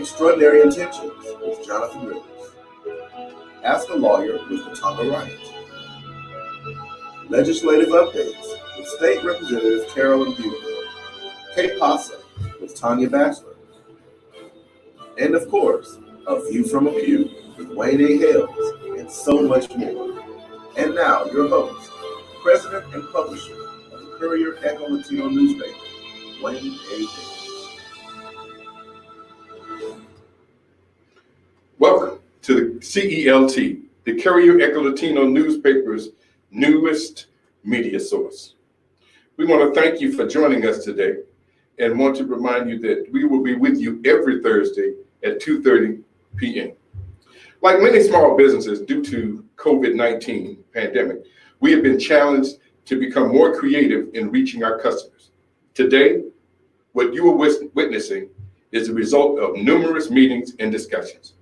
Extraordinary Intentions with Jonathan Rivers. Ask a Lawyer with Latanga Wright. Legislative Updates with State Representative Carolyn Buell. K-Pasa with Tanya Batchelor. And of course, A View from a Pew with Wayne A. Hales, and so much more. And now, your host, President and Publisher of the Courier Echo Latino newspaper, Wayne A. Hales. Welcome to the CELT, the Courier Echo Latino newspaper's newest media source. We want to thank you for joining us today and want to remind you that we will be with you every Thursday at 2:30 p.m. Like many small businesses due to COVID-19 pandemic, we have been challenged to become more creative in reaching our customers. Today, what you are witnessing is the result of numerous meetings and discussions.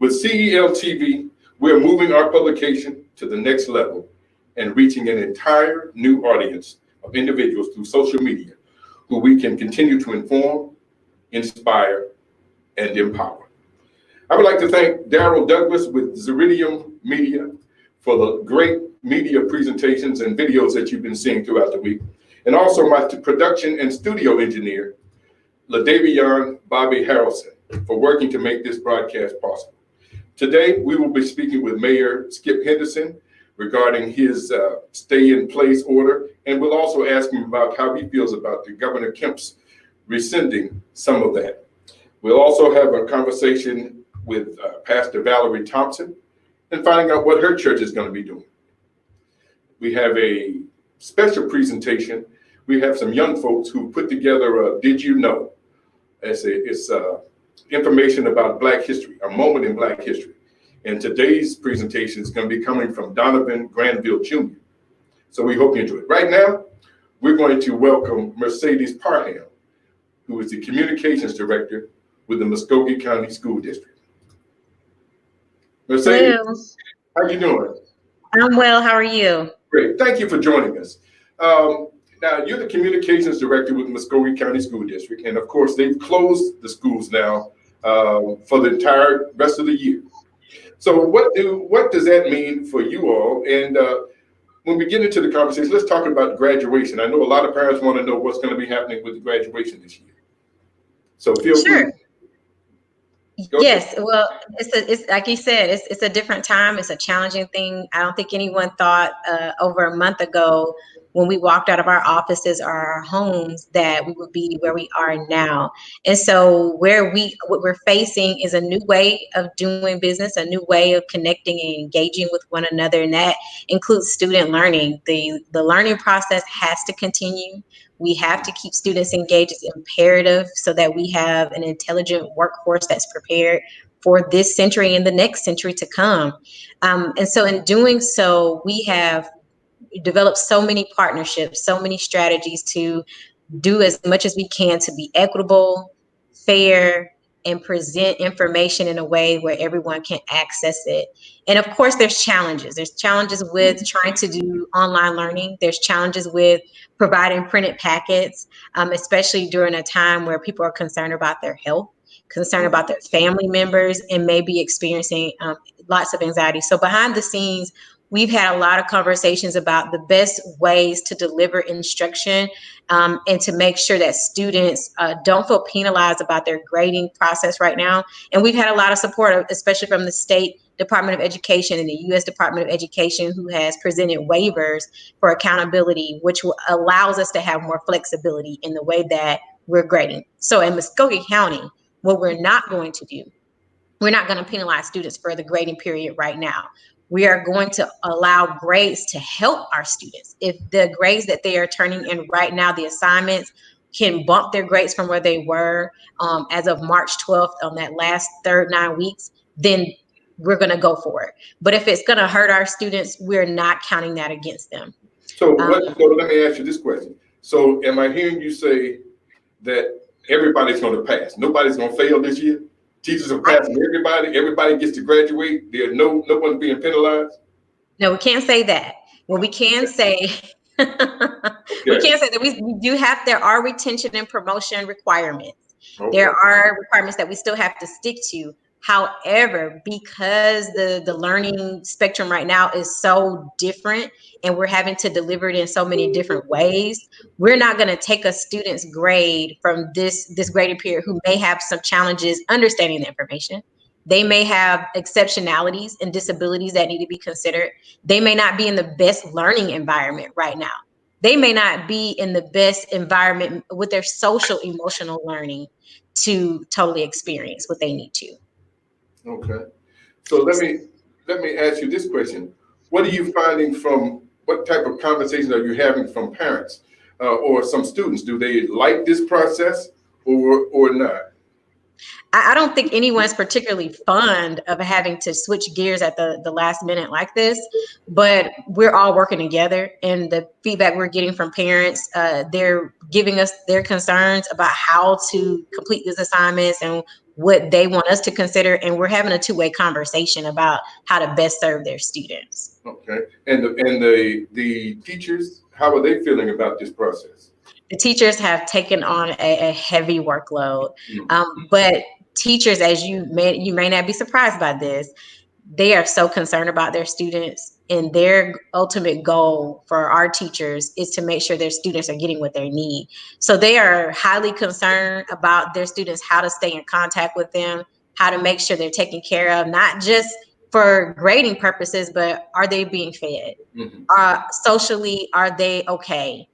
With CEL TV, we're moving our publication to the next level and reaching an entire new audience of individuals through social media who we can continue to inform, inspire, and empower. I would like to thank Daryl Douglas with Zeridium Media for the great media presentations and videos that you've been seeing throughout the week, and also my production and studio engineer, LaDavion Bobby Harrelson, for working to make this broadcast possible. Today, we will be speaking with Mayor Skip Henderson regarding his stay-in-place order, and we'll also ask him about how he feels about the Governor Kemp's rescinding some of that. We'll also have a conversation with Pastor Valerie Thompson and finding out what her church is going to be doing. We have a special presentation. We have some young folks who put together a Did You Know? It's information about Black history, a moment in Black history. And today's presentation is going to be coming from Donovan Granville Jr. So we hope you enjoy it. Right now, we're going to welcome Mercedes Parham, who is the Communications Director with the Muskogee County School District. Mercedes, how are you doing? I'm well. How are you? Great. Thank you for joining us. Now, you're the Communications Director with Muskogee County School District, and of course, they've closed the schools now for the entire rest of the year. So what does that mean for you all? And when we get into the conversation, let's talk about graduation. I know a lot of parents want to know what's going to be happening with the graduation this year. So feel free. Yes, well, it's like you said, it's a different time. It's a challenging thing. I don't think anyone thought over a month ago when we walked out of our offices or our homes that we would be where we are now. And so what we're facing is a new way of doing business, a new way of connecting and engaging with one another. And that includes student learning. The learning process has to continue. We have to keep students engaged. It's imperative so that we have an intelligent workforce that's prepared for this century and the next century to come. And so in doing so, we have developed so many partnerships, so many strategies to do as much as we can to be equitable, fair, and present information in a way where everyone can access it. And of course, there's challenges. There's challenges with trying to do online learning. There's challenges with providing printed packets, especially during a time where people are concerned about their health, concerned about their family members, and maybe experiencing lots of anxiety. So behind the scenes, we've had a lot of conversations about the best ways to deliver instruction and to make sure that students don't feel penalized about their grading process right now. And we've had a lot of support, especially from the State Department of Education and the U.S. Department of Education, who has presented waivers for accountability, which allows us to have more flexibility in the way that we're grading. So in Muskogee County, what we're not going to do, we're not going to penalize students for the grading period right now. We are going to allow grades to help our students. If the grades that they are turning in right now, the assignments can bump their grades from where they were as of March 12th on that last 9 weeks, then we're going to go for it. But if it's going to hurt our students, we're not counting that against them. So let me ask you this question. So am I hearing you say that everybody's going to pass? Nobody's going to fail this year? Teachers are passing everybody gets to graduate. There's no one's being penalized. No, we can't say that. Well, we can say we can't say that we do have, there are retention and promotion requirements. Okay. There are requirements that we still have to stick to. However, because the learning spectrum right now is so different and we're having to deliver it in so many different ways, we're not going to take a student's grade from this grading period who may have some challenges understanding the information. They may have exceptionalities and disabilities that need to be considered. They may not be in the best learning environment right now. They may not be in the best environment with their social emotional learning to totally experience what they need to. Okay. So let me ask you this question. What are you finding from what type of conversations are you having from parents or some students? Do they like this process or not? I don't think anyone's particularly fond of having to switch gears at the last minute like this, but we're all working together, and the feedback we're getting from parents, they're giving us their concerns about how to complete these assignments and what they want us to consider, and we're having a two-way conversation about how to best serve their students. Okay. And the teachers, how are they feeling about this process? The teachers have taken on a heavy workload, Mm-hmm. but teachers, as you may not be surprised by this, they are so concerned about their students, and their ultimate goal for our teachers is to make sure their students are getting what they need. So they are highly concerned about their students, how to stay in contact with them, how to make sure they're taken care of, not just for grading purposes, but are they being fed? Mm-hmm. Socially, are they okay?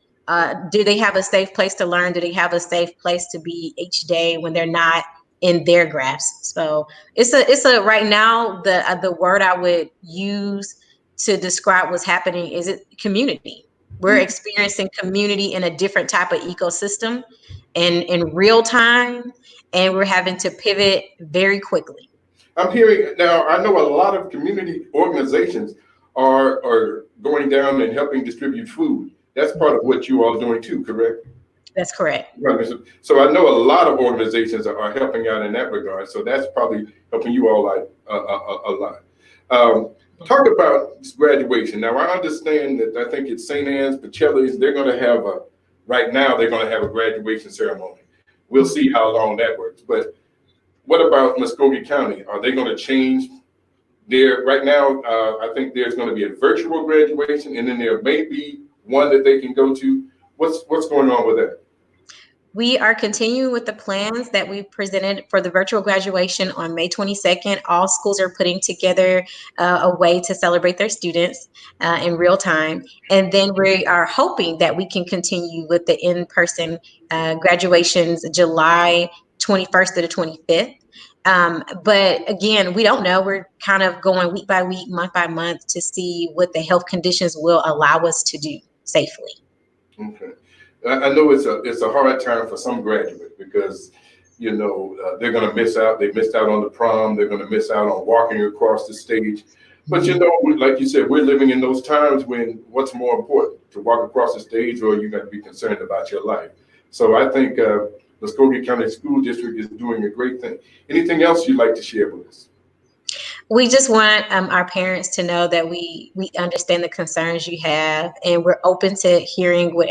Do they have a safe place to learn? Do they have a safe place to be each day when they're not in their grasp? So it's a right now, the word I would use to describe what's happening is it community. We're experiencing community in a different type of ecosystem and in real time, and we're having to pivot very quickly. I'm hearing now, I know a lot of community organizations are going down and helping distribute food. That's part of what you all are doing too, correct? That's correct. Right. So I know a lot of organizations are helping out in that regard. So that's probably helping you all out a lot. Talk about this graduation. Now I understand that I think it's St. Anne's, Pacelli's, they're going to have right now they're going to have a graduation ceremony. We'll see how long that works. But what about Muskogee County? Are they going to change right now? I think there's going to be a virtual graduation, and then there may be one that they can go to. What's going on with that? We are continuing with the plans that we presented for the virtual graduation on May 22nd. All schools are putting together a way to celebrate their students in real time. And then we are hoping that we can continue with the in-person graduations July 21st to the 25th. But again, we don't know. We're kind of going week by week, month by month to see what the health conditions will allow us to do safely. Okay. I know it's a hard time for some graduates because, they're going to miss out. They missed out on the prom. They're going to miss out on walking across the stage. But, like you said, we're living in those times when what's more important, to walk across the stage or you're going to be concerned about your life. So I think the Muskogee County School District is doing a great thing. Anything else you'd like to share with us? We just want our parents to know that we understand the concerns you have, and we're open to hearing what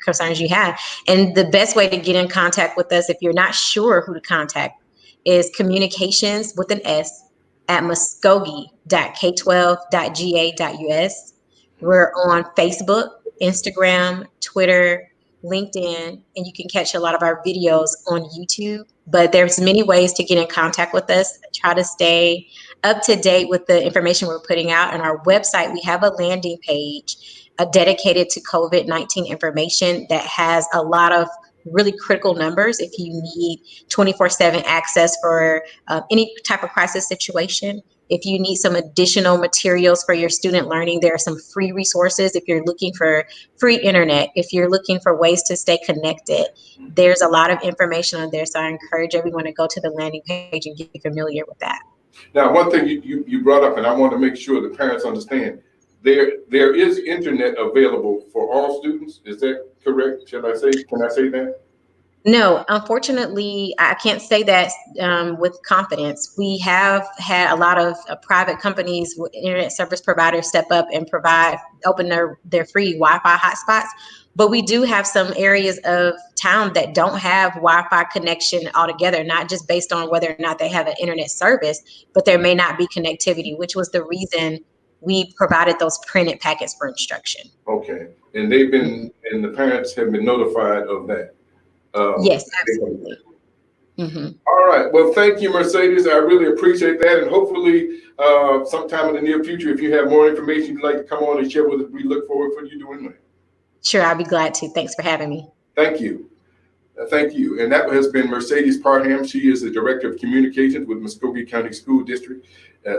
concerns you have. And the best way to get in contact with us, if you're not sure who to contact, is communications with an S at muskogee.k12.ga.us. We're on Facebook, Instagram, Twitter, LinkedIn, and you can catch a lot of our videos on YouTube. But there's many ways to get in contact with us. Try to stay up to date with the information we're putting out. On our website, we have a landing page dedicated to COVID-19 information that has a lot of really critical numbers if you need 24/7 access for any type of crisis situation. If you need some additional materials for your student learning, there are some free resources. If you're looking for free internet, if you're looking for ways to stay connected, there's a lot of information on there. So I encourage everyone to go to the landing page and get familiar with that. Now, one thing you brought up, and I want to make sure the parents understand, there is internet available for all students. Is that correct? Can I say that? No, unfortunately, I can't say that with confidence. We have had a lot of private companies, internet service providers step up and open their free Wi-Fi hotspots. But we do have some areas of town that don't have Wi-Fi connection altogether, not just based on whether or not they have an internet service, but there may not be connectivity, which was the reason we provided those printed packets for instruction. Okay, and they've been, and the parents have been notified of that. Yes, absolutely. All right. Well, thank you, Mercedes. I really appreciate that. And hopefully sometime in the near future, if you have more information you'd like to come on and share with us, we look forward for you doing that. Sure, I'll be glad to. Thanks for having me. Thank you. Thank you. And that has been Mercedes Parham. She is the Director of Communications with Muskogee County School District.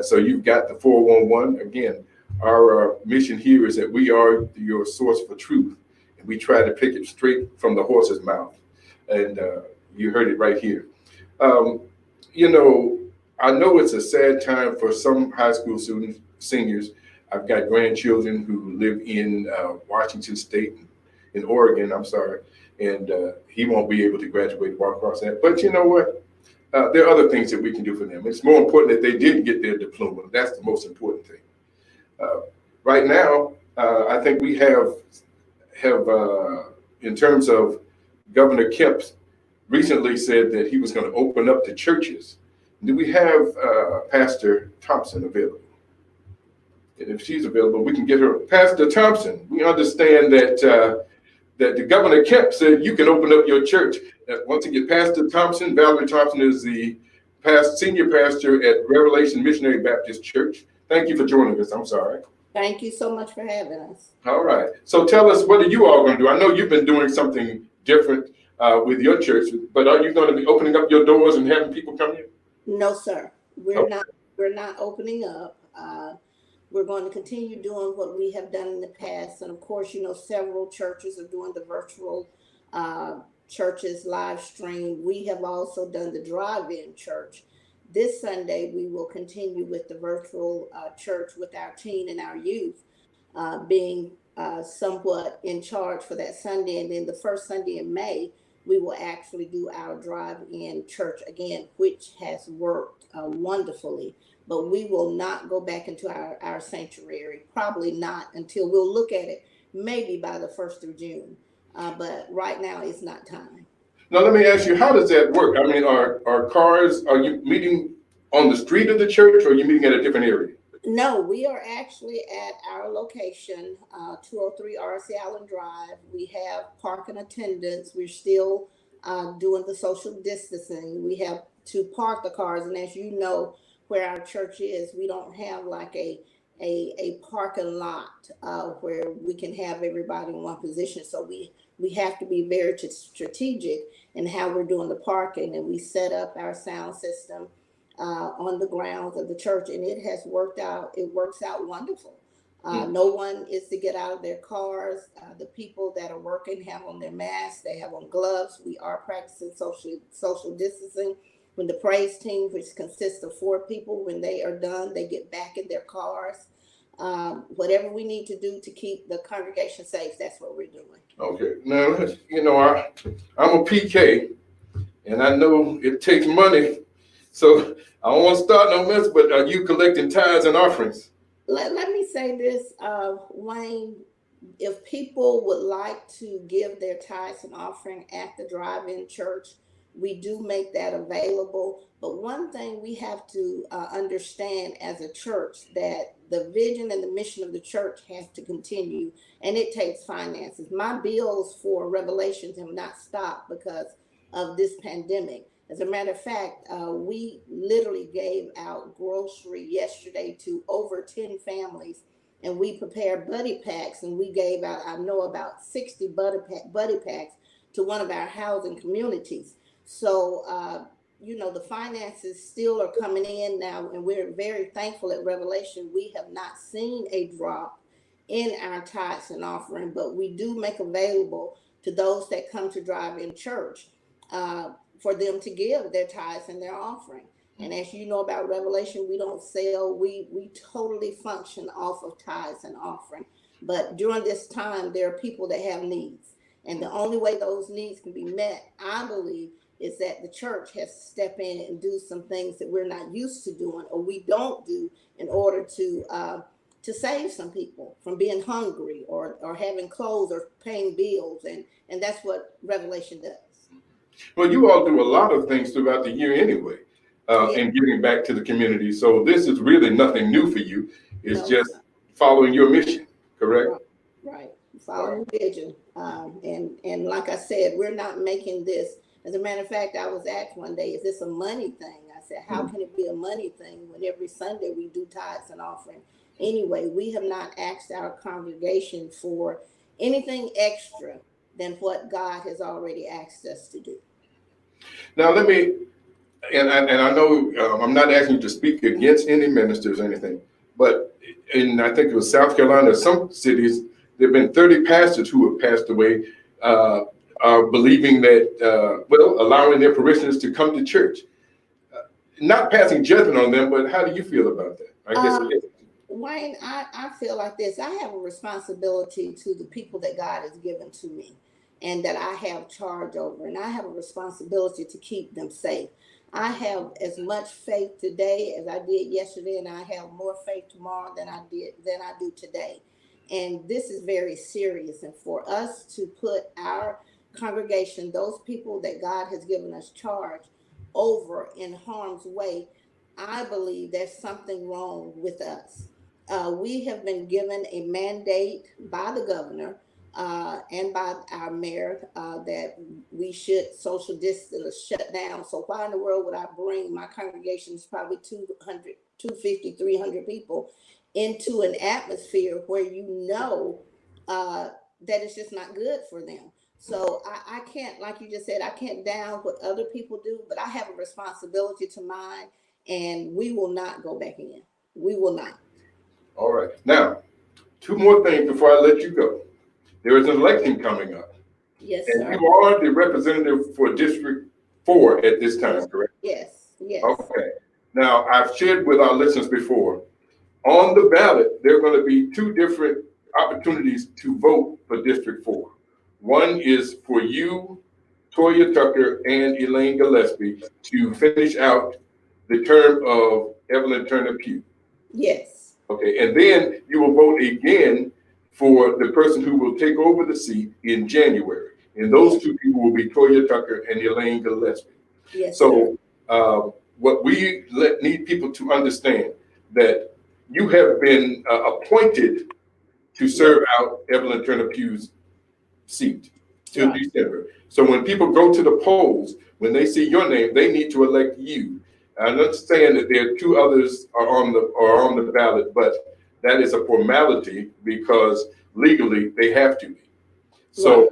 So you've got the 411. Again, our mission here is that we are your source for truth. And we try to pick it straight from the horse's mouth. And you heard it right here. You know, I know it's a sad time for some high school students, seniors. I've got grandchildren who live in Washington State, in Oregon, I'm sorry, and he won't be able to graduate and walk across that. But you know what? There are other things that we can do for them. It's more important that they did get their diploma. That's the most important thing. Right now, I think we have in terms of Governor Kemp recently said that he was going to open up the churches. Do we have Pastor Thompson available? And if she's available, we can get her. Pastor Thompson, we understand that that the Governor Kemp said you can open up your church. Once again, Pastor Thompson, Valerie Thompson is the senior pastor at Revelation Missionary Baptist Church. Thank you for joining us. I'm sorry. Thank you so much for having us. All right. So tell us, what are you all going to do? I know you've been doing something different with your church, but are you going to be opening up your doors and having people come in? No, sir. We're not opening up. We're going to continue doing what we have done in the past. And of course, you know, several churches are doing the virtual churches live stream. We have also done the drive-in church. This Sunday, we will continue with the virtual church with our teen and our youth being somewhat in charge for that Sunday. And then the first Sunday in May, we will actually do our drive-in church again, which has worked wonderfully. But we will not go back into our sanctuary, probably not until we'll look at it, maybe by the 1st of June. But right now, it's not time. Now, let me ask you, how does that work? I mean, are you meeting on the street of the church, or are you meeting at a different area? No, we are actually at our location, 203 RC Allen Drive. We have parking attendants. We're still doing the social distancing. We have to park the cars. And as you know, where our church is, we don't have like a parking lot where we can have everybody in one position. So we have to be very strategic in how we're doing the parking. And we set up our sound system on the grounds of the church, and it has worked out. It works out wonderful. No one is to get out of their cars. The people that are working have on their masks. They have on gloves. We are practicing social distancing. When the praise team, which consists of 4 people, when they are done, they get back in their cars. Whatever we need to do to keep the congregation safe, that's what we're doing. Okay. Now, you know, I'm a PK, and I know it takes money. So I don't want to start no mess, but are you collecting tithes and offerings? Let me say this, Wayne. If people would like to give their tithes and offering at the drive-in church, we do make that available. But one thing we have to understand as a church, that the vision and the mission of the church has to continue, and it takes finances. My bills for Revelations have not stopped because of this pandemic. As a matter of fact, we literally gave out grocery yesterday to over 10 families, and we prepared buddy packs, and we gave out, I know, about 60 buddy packs to one of our housing communities. So, you know, the finances still are coming in now, and we're very thankful at Revelation. We have not seen a drop in our tithes and offering, but we do make available to those that come to drive-in church for them to give their tithes and their offering. And as you know about Revelation, we don't sell, we totally function off of tithes and offering. But during this time, there are people that have needs. And the only way those needs can be met, I believe, is that the church has to step in and do some things that we're not used to doing, or we don't do, in order to to save some people from being hungry or having clothes or paying bills. And that's what Revelation does. Well, you all do a lot of things throughout the year anyway, in giving back to the community. So this is really nothing new for you. It's just following your mission, correct? Right. Following vision. And like I said, we're not making this. As a matter of fact, I was asked one day, is this a money thing? I said, how can it be a money thing when every Sunday we do tithes and offering? Anyway, we have not asked our congregation for anything extra than what God has already asked us to do. Now, let me, and I know I'm not asking you to speak against any ministers or anything, but in, I think it was South Carolina, some cities, there have been 30 pastors who have passed away, believing that, allowing their parishioners to come to church. Not passing judgment on them, but how do you feel about that? I guess Wayne, I feel like this. I have a responsibility to the people that God has given to me and that I have charge over, and I have a responsibility to keep them safe. I have as much faith today as I did yesterday, and I have more faith tomorrow than I do today. And this is very serious. And for us to put our congregation, those people that God has given us charge over in harm's way, I believe there's something wrong with us. We have been given a mandate by the governor and by our mayor that we should social distance, shut down. So why in the world would I bring my congregation, is probably 200, 250, 300 people, into an atmosphere where that it's just not good for them? So I can't, like you just said, I can't down what other people do, but I have a responsibility to mine, and we will not go back in. We will not. All right. Now, two more things before I let you go. There is an election coming up. Yes, and sir. You are the representative for District 4 at this time, correct? Yes, yes. Okay. Now, I've shared with our listeners before, on the ballot, there are going to be two different opportunities to vote for District 4. One is for you, Toya Tucker, and Elaine Gillespie to finish out the term of Evelyn Turner Pugh. Yes. Okay, and then you will vote again for the person who will take over the seat in January. And those two people will be Toya Tucker and Elaine Gillespie. Yes. So what we need people to understand, that you have been appointed to serve out Evelyn Turner Pugh's seat till December. So when people go to the polls, when they see your name, they need to elect you. I'm not saying that there are two others are on the ballot, but that is a formality because legally they have to be. So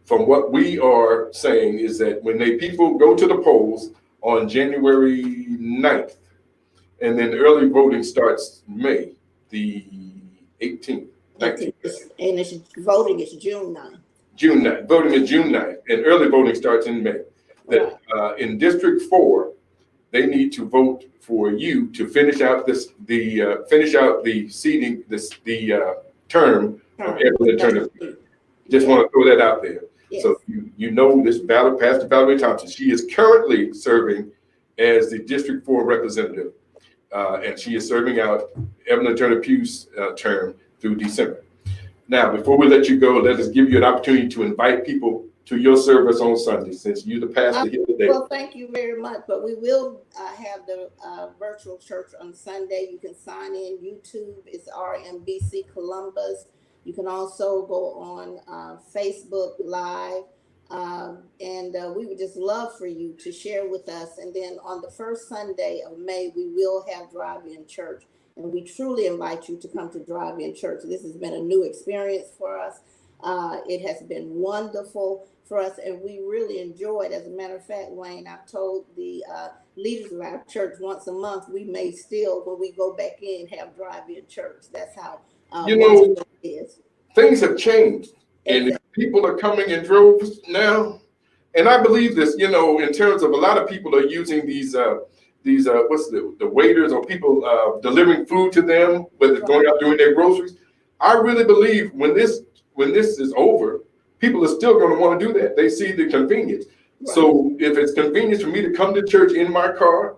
from what we are saying is that when people go to the polls on January 9th, and then early voting starts May the 18th. 19th. And voting is June 9th. June 9th. Voting is June 9th, and early voting starts in May. That in District 4, they need to vote for you to finish out the seating, the term of Evelyn Turner. Just want to throw that out there. Yes. So you know this Pastor Valerie Thompson. She is currently serving as the District 4 representative, and she is serving out Evelyn Turner Pugh's term through December. Now, before we let you go, let us give you an opportunity to invite people to your service on Sunday, since you're the pastor here today. Well, thank you very much. But we will have the virtual church on Sunday. You can sign in. YouTube is RMBC Columbus. You can also go on Facebook Live. And we would just love for you to share with us. And then on the first Sunday of May, we will have drive-in church. And we truly invite you to come to drive-in church. This has been a new experience for us. It has been wonderful for us, and we really enjoy it. As a matter of fact, Wayne, I've told the leaders of our church once a month, we may still, when we go back in, have drive-in church. That's how it is. Things have changed, and people are coming in droves now. And I believe this, in terms of a lot of people are using these the waiters or people delivering food to them, whether it's going out doing their groceries. I really believe when this is over, people are still going to want to do that. They see the convenience. Right. So if it's convenient for me to come to church in my car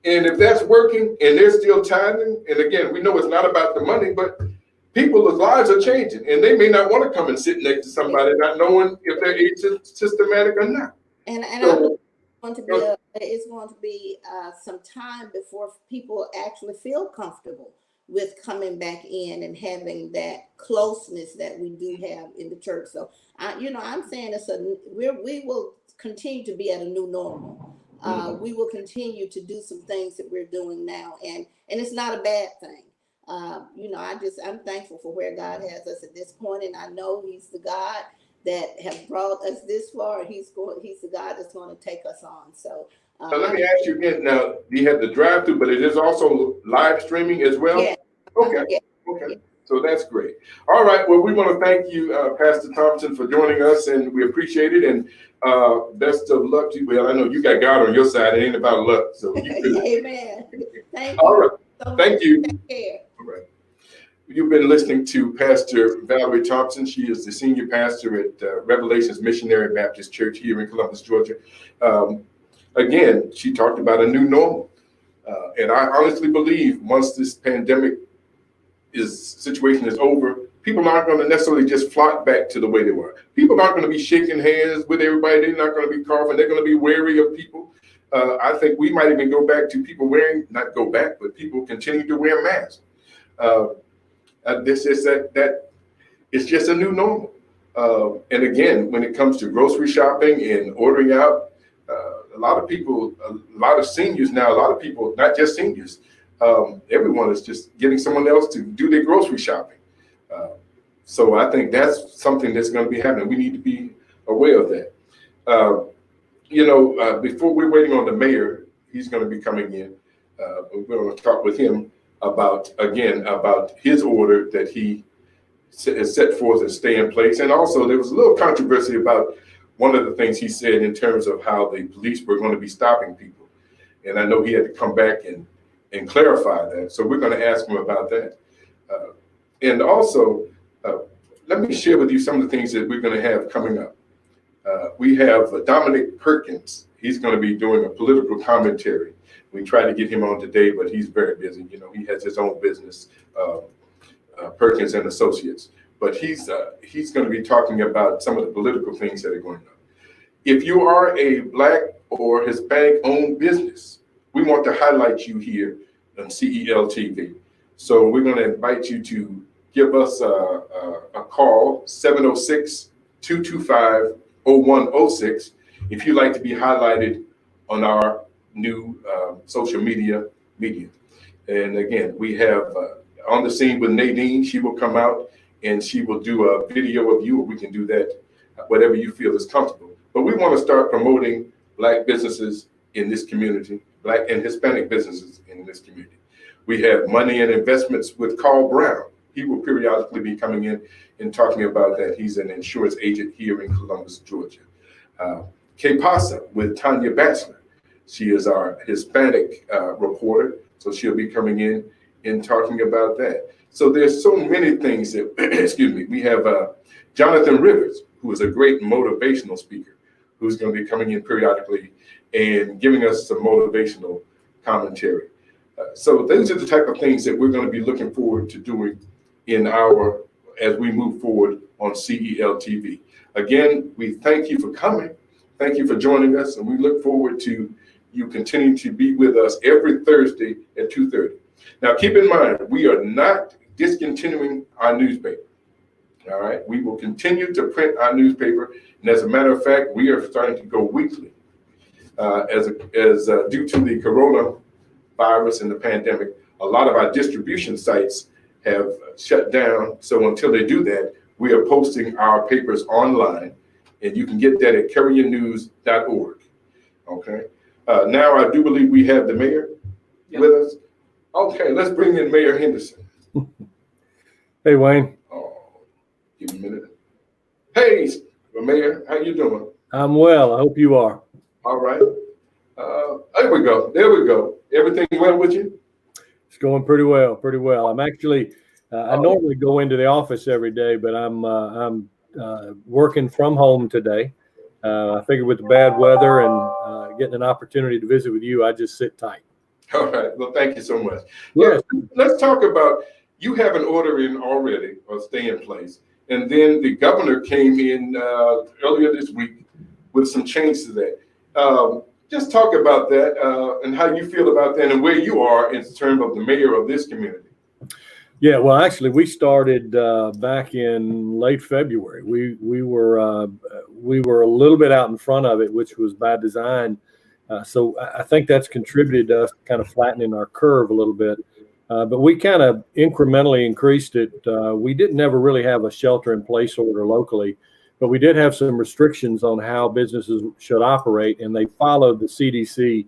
And if that's working and they're still tithing, and again, we know it's not about the money, but people's lives are changing, and they may not want to come and sit next to somebody not knowing if they're systematic or not. And So, it's going to be some time before people actually feel comfortable with coming back in and having that closeness that we do have in the church. So I'm saying we will continue to be at a new normal. We will continue to do some things that we're doing now, and it's not a bad thing. I'm thankful for where God has us at this point, and I know He's the God that has brought us this far. He's the God that's going to take us on. So let me ask you again. Now, you have the drive-through, but it is also live streaming as well. Yeah. Okay. Yeah. Okay. Yeah. So that's great. All right. Well, we want to thank you, Pastor Thompson, for joining us, and we appreciate it. And best of luck to you. Well, I know you got God on your side. It ain't about luck. So Amen. Thank you. All right. So thank you. Take care. All right. You've been listening to Pastor Valerie Thompson. She is the senior pastor at Revelations Missionary Baptist Church here in Columbus, Georgia. Again, she talked about a new normal. And I honestly believe once this pandemic situation is over, people aren't going to necessarily just flock back to the way they were. People aren't going to be shaking hands with everybody. They're not going to be coughing. They're going to be wary of people. I think we might even go back to people but people continue to wear masks. This is that it's just a new normal. And again, when it comes to grocery shopping and ordering out, a lot of seniors now, a lot of people, not just seniors, everyone is just getting someone else to do their grocery shopping. So I think that's something that's going to be happening. We need to be aware of that. Before we're waiting on the mayor, he's going to be coming in. We're going to talk with him about his order that he has set forth and stay in place. And also there was a little controversy about one of the things he said in terms of how the police were going to be stopping people. And I know he had to come back and clarify that. So we're going to ask him about that. And also, let me share with you some of the things that we're going to have coming up. We have Dominic Perkins. He's going to be doing a political commentary. We tried to get him on today, but he's very busy. He has his own business, Perkins and Associates. But he's going to be talking about some of the political things that are going on. If you are a Black or Hispanic-owned business, we want to highlight you here on CEL TV. So we're going to invite you to give us a call, 706-225-0106, if you'd like to be highlighted on our new social media. And again, we have On the Scene with Nadine. She will come out and she will do a video of you, or we can do that, whatever you feel is comfortable. But we want to start promoting Black businesses in this community, Black and Hispanic businesses in this community. We have Money and Investments with Carl Brown. He will periodically be coming in and talking about that. He's an insurance agent here in Columbus, Georgia. Que Pasa with Tanya Batchelor. She is our Hispanic reporter, so she'll be coming in and talking about that. So there's so many things that, we have Jonathan Rivers, who is a great motivational speaker, who's going to be coming in periodically and giving us some motivational commentary. So those are the type of things that we're going to be looking forward to doing as we move forward on CEL TV. Again, we thank you for coming. Thank you for joining us, and we look forward to you continuing to be with us every Thursday at 2:30. Now, keep in mind, we are not discontinuing our newspaper. All right, we will continue to print our newspaper, and as a matter of fact, we are starting to go weekly. As due to the coronavirus and the pandemic, a lot of our distribution sites have shut down. So until they do that, we are posting our papers online, and you can get that at couriernews.org. Okay. Now I do believe we have the mayor with us. Okay, let's bring in Mayor Henderson. Hey, Wayne. Oh, give me a minute. Hey, Mayor, how you doing? I'm well. I hope you are. All right. There we go. Everything well with you? It's going pretty well. I'm actually, I normally go into the office every day, but I'm working from home today. I figured with the bad weather and getting an opportunity to visit with you, I just sit tight. All right. Well, thank you so much. Yes. Let's talk about, you have an order in already, or stay in place, and then the governor came in earlier this week with some changes to that. Just talk about that and how you feel about that and where you are in terms of the mayor of this community. Yeah, well, actually, we started back in late February. We were a little bit out in front of it, which was by design. So I think that's contributed to us kind of flattening our curve a little bit. But we kind of incrementally increased it. We didn't ever really have a shelter-in-place order locally, but we did have some restrictions on how businesses should operate, and they followed the CDC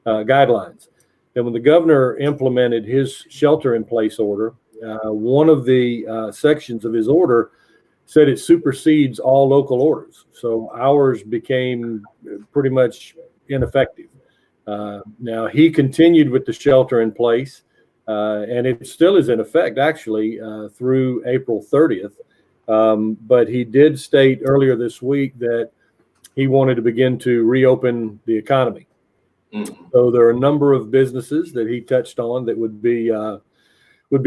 guidelines. And when the governor implemented his shelter-in-place order, one of the sections of his order said it supersedes all local orders. So ours became pretty much ineffective. Now, he continued with the shelter-in-place, and it still is in effect, actually, through April 30th. But he did state earlier this week that he wanted to begin to reopen the economy. Mm-hmm. So there are a number of businesses that he touched on that would be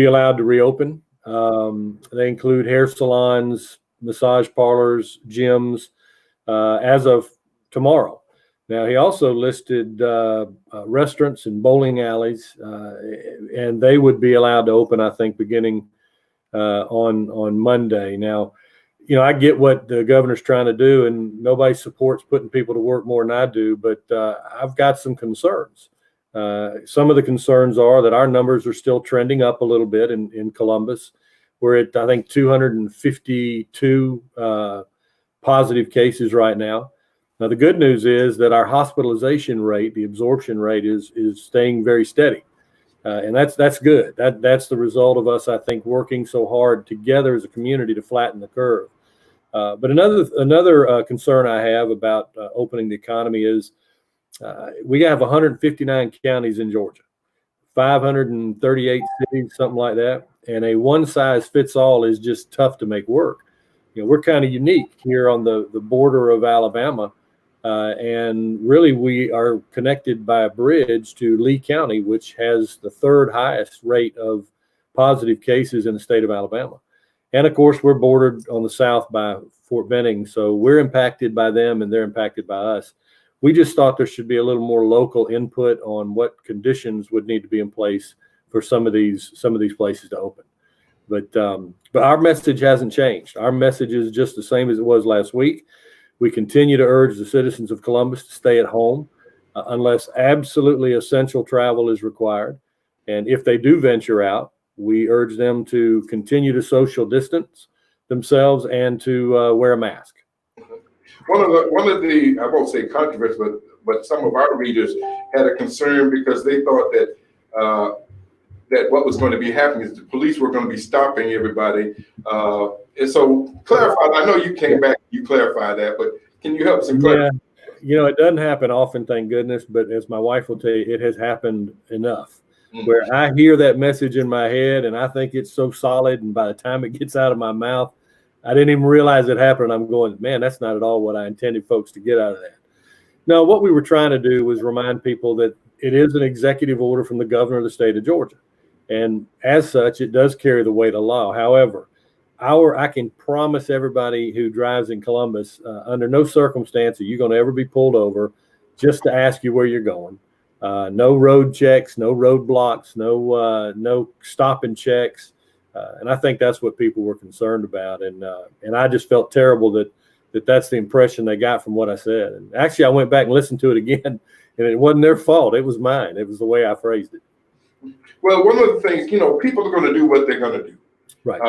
allowed to reopen. They include hair salons, massage parlors, gyms, as of tomorrow. Now, he also listed restaurants and bowling alleys, and they would be allowed to open, I think, beginning on Monday. Now, I get what the governor's trying to do, and nobody supports putting people to work more than I do, but I've got some concerns. Some of the concerns are that our numbers are still trending up a little bit in Columbus. We're at, I think, 252 positive cases right now. Now, the good news is that our hospitalization rate, the absorption rate, is staying very steady. And that's good. That's the result of us, I think, working so hard together as a community to flatten the curve. But another concern I have about opening the economy is we have 159 counties in Georgia, 538 cities, something like that. And a one-size-fits-all is just tough to make work. We're kind of unique here on the border of Alabama. And really, we are connected by a bridge to Lee County, which has the third highest rate of positive cases in the state of Alabama. And of course, we're bordered on the south by Fort Benning. So we're impacted by them and they're impacted by us. We just thought there should be a little more local input on what conditions would need to be in place for some of these places to open. But our message hasn't changed. Our message is just the same as it was last week. We continue to urge the citizens of Columbus to stay at home unless absolutely essential travel is required. And if they do venture out, we urge them to continue to social distance themselves and to wear a mask. One of the I won't say controversy, but some of our readers had a concern because they thought that that what was going to be happening is the police were going to be stopping everybody. And so clarify, I know you came back, you clarified that, but can you help us in clarify? Yeah, it doesn't happen often, thank goodness, but as my wife will tell you, it has happened enough. Where I hear that message in my head and I think it's so solid, and by the time it gets out of my mouth, I didn't even realize it happened. I'm going, man, that's not at all what I intended folks to get out of that. No, what we were trying to do was remind people that it is an executive order from the governor of the state of Georgia. And as such, it does carry the weight of law. However, I can promise everybody who drives in Columbus, under no circumstance are you going to ever be pulled over just to ask you where you're going. No road checks, no roadblocks, no stop and checks. And I think that's what people were concerned about. And I just felt terrible that that's the impression they got from what I said. And actually, I went back and listened to it again, and it wasn't their fault. It was mine. It was the way I phrased it. Well, one of the things, people are going to do what they're going to do. Right.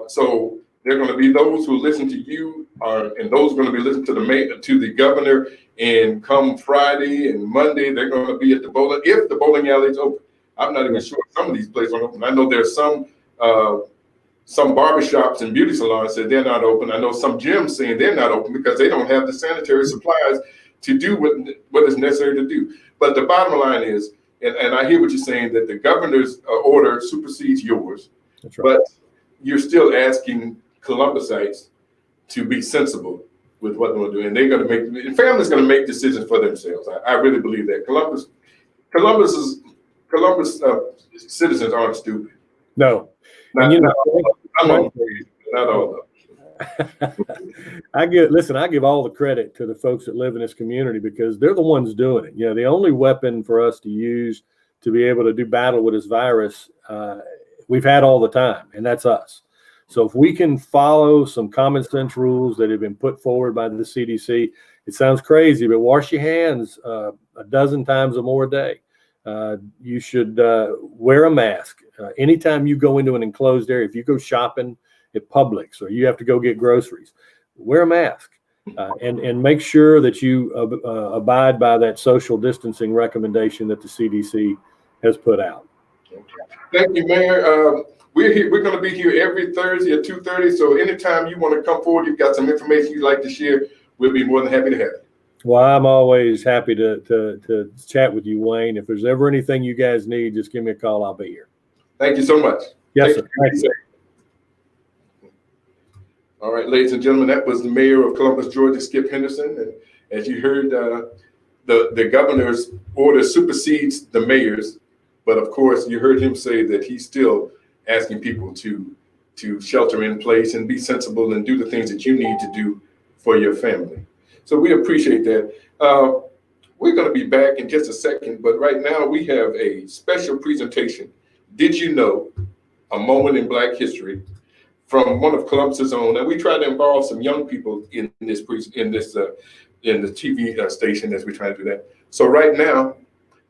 So there are going to be those who listen to you, and those are going to be listening to the governor. And come Friday and Monday, they're going to be at the bowling, if the bowling alley is open. I'm not even sure some of these places are open. I know there's some barbershops and beauty salons said they're not open. I know some gyms saying they're not open because they don't have the sanitary supplies to do what is necessary to do. But the bottom line is, and I hear what you're saying, that the governor's order supersedes yours. That's right. But you're still asking Columbusites to be sensible with what they're doing. And they're going to families going to make decisions for themselves. I really believe that. Columbus Columbus citizens aren't stupid. No. Not, And, you not, know, not all of them. I give all the credit to the folks that live in this community because they're the ones doing it. You know, the only weapon for us to use to be able to do battle with this virus, we've had all the time, and that's us. So if we can follow some common sense rules that have been put forward by the CDC, it sounds crazy, but wash your hands a dozen times or more a day. You should wear a mask. Anytime you go into an enclosed area, if you go shopping at Publix or you have to go get groceries, wear a mask and make sure that you abide by that social distancing recommendation that the CDC has put out. Thank you, Mayor. We're here. We're going to be here every Thursday at 2:30. So anytime you want to come forward, you've got some information you'd like to share, we'll be more than happy to have you. Well, I'm always happy to chat with you, Wayne. If there's ever anything you guys need, just give me a call. I'll be here. Thank you so much. Yes, sir. Thank you. All right, ladies and gentlemen, that was the mayor of Columbus, Georgia, Skip Henderson. And as you heard, the governor's order supersedes the mayor's. But of course, you heard him say that he's still asking people to shelter in place and be sensible and do the things that you need to do for your family. So we appreciate that. We're going to be back in just a second, but right now we have a special presentation. Did you know? A moment in Black history from one of Columbus's own, and we try to involve some young people in the TV station as we try to do that. So right now,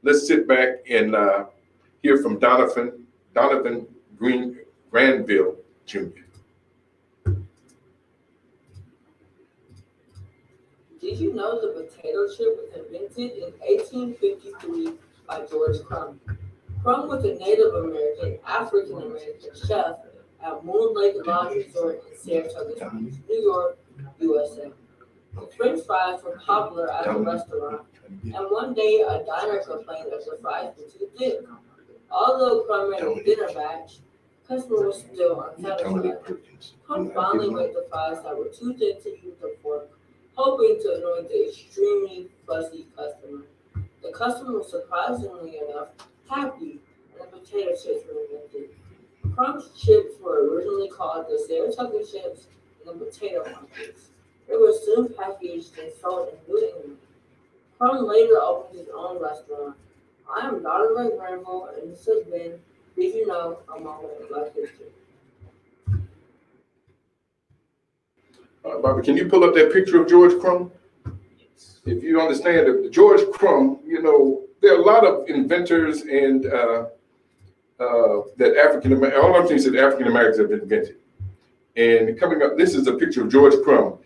let's sit back and hear from Donovan Granville Jr. Did you know the potato chip was invented in 1853 by George Crumb? Crumb was a Native American, African American chef at Moon Lake Lodge Resort in Saratoga, New York, USA. The French fries were popular at the restaurant, and one day a diner complained that the fries were too thick. Although Crumb ran a dinner batch, customers were still unsatisfied. Crumb finally made the fries that were too thick to use the fork, hoping to annoy the extremely fussy customer. The customer was surprisingly enough happy, and the potato chips were invented. Crumb's chips were originally called the Saratoga chips and the potato monkeys. They were soon packaged and sold in New England. Crumb later opened his own restaurant. I am Donovan Granville, and this has been Did You Know? A Moment in Black History. Barbara, can you pull up that picture of George Crumb? If you understand that George Crumb, you know, there are a lot of inventors and that all of things that African Americans have invented. And coming up, this is a picture of George Crumb.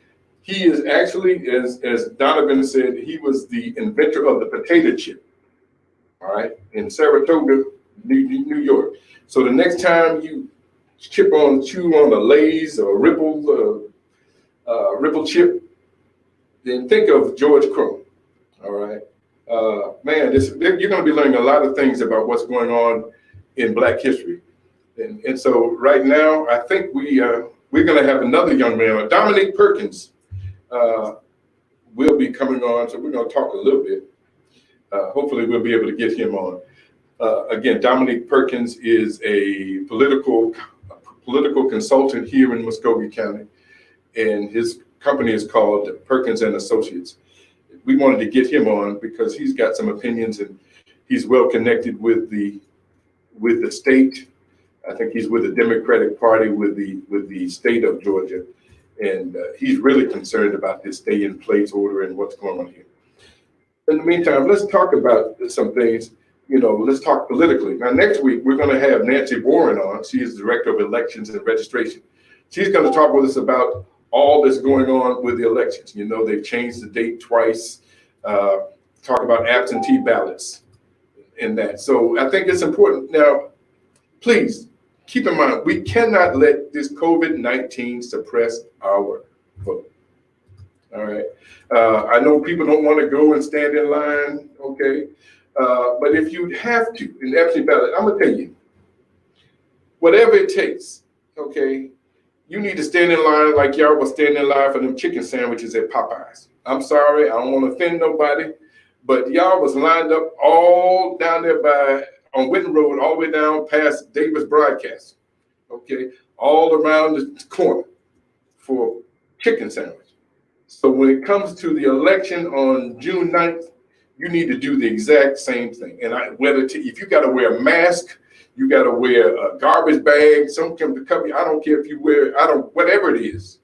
He is actually, as Donovan said, he was the inventor of the potato chip, all right, in Saratoga, New York. So the next time you chew on a Lay's or Ripple chip, then think of George Crumb, all right? Man, you're going to be learning a lot of things about what's going on in Black history. And so right now, I think we're going to have another young man, Dominique Perkins, will be coming on. So we're going to talk a little bit. Hopefully we'll be able to get him on. Again, Dominique Perkins is a political consultant here in Muskogee County, and his company is called Perkins and Associates. We wanted to get him on because he's got some opinions and he's well connected with the state. I think he's with the Democratic Party with the state of Georgia, and he's really concerned about this stay-in-place order and what's going on here. In the meantime, let's talk about some things. You know, let's talk politically. Now, next week we're going to have Nancy Warren on. She is the Director of Elections and Registration. She's going to talk with us about all that's going on with the elections. You know, they've changed the date twice. Talk about absentee ballots and that. So I think it's important. Now, please keep in mind, we cannot let this COVID-19 suppress our vote. All right. I know people don't want to go and stand in line. Okay. But if you have to, in the absentee ballot, I'm going to tell you, whatever it takes, okay, you need to stand in line like y'all was standing in line for them chicken sandwiches at Popeyes. I'm sorry, I don't want to offend nobody, but y'all was lined up all down there by on Whitten Road all the way down past Davis Broadcast, okay, all around the corner for chicken sandwich. So when it comes to the election on June 9th, you need to do the exact same thing. And if you got to wear a mask, you got to wear a garbage bag, something to cover you. I don't care if you wear, whatever it is,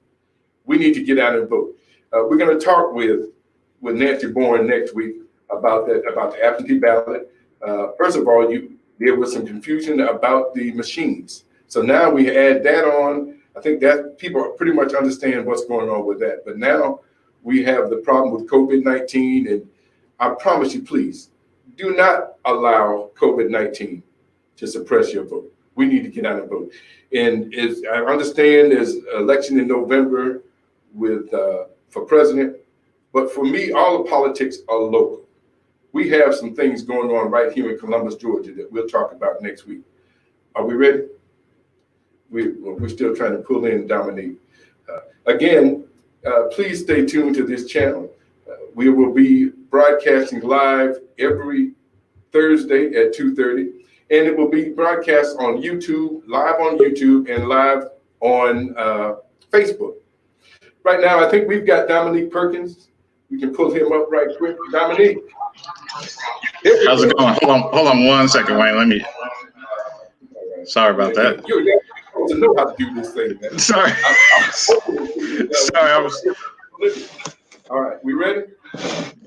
we need to get out and vote. We're going to talk with Nancy Bourne next week about the absentee ballot. First of all, there was some confusion about the machines. So now we add that on. I think that people pretty much understand what's going on with that. But now we have the problem with COVID-19, and I promise you, please, do not allow COVID-19 to suppress your vote. We need to get out and vote. And I understand there's an election in November for president, but for me, all the politics are local. We have some things going on right here in Columbus, Georgia that we'll talk about next week. Are we ready? We're still trying to pull in Dominique. Again, please stay tuned to this channel. We will be broadcasting live every Thursday at 2:30, and it will be broadcast on YouTube, live on YouTube, and live on Facebook. Right now, I think we've got Dominique Perkins. We can pull him up right quick. Dominique. How's it going? Hold on 1 second, Wayne. Sorry about that. You're supposed to know how to do this thing, man. Sorry. Sorry, All right, we ready?